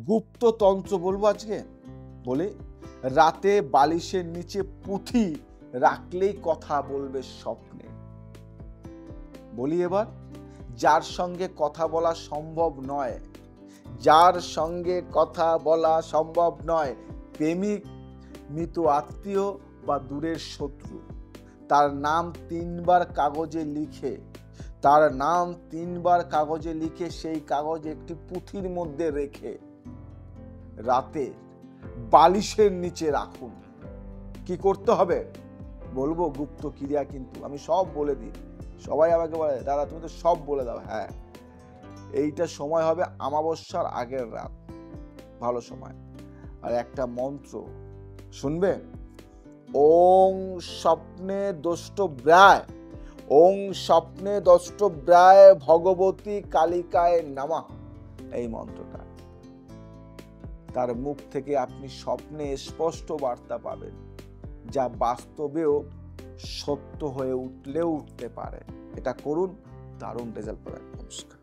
গুপ্ততন্ত্র বলবো আজকে। বলি, রাতে বালিশের নিচে পুঁথি রাখলেই কথা বলবে স্বপ্নে। বলি এবার, যার সঙ্গে কথা বলা সম্ভব নয়, যার সঙ্গে কথা বলা সম্ভব নয়, প্রেমিক, মৃত আত্মীয় বা দূরের শত্রু, তার নাম 3 বার কাগজে লিখে, তার নাম 3 বার কাগজে লিখে সেই কাগজ একটি পুঁথির মধ্যে রেখে রাতে বালিশের নিচে রাখুন। কি করতে হবে বলবো, গুপ্ত ক্রিয়া কিন্তু আমি সব বলে দিই। সবাই আমাকে বলে, দাদা তুমি তো সব বলে দাও। হ্যাঁ, এইটা সময় হবে অমাবস্যার আগের রাত, ভালো সময়। আর একটা মন্ত্র শুনবে, ওং স্বপ্নে দ্রষ্টব্যায়, ওং স্বপ্নে দ্রষ্টব্যায় ভগবতী কালিকায় নমঃ। এই মন্ত্রটা, তার মুখ থেকে আপনি স্বপ্নে স্পষ্ট বার্তা পাবেন, যা বাস্তবেও সত্য হয়ে উঠতে পারে। এটা করুন, দারুণ রেজাল্ট পাবেন। নমস্কার।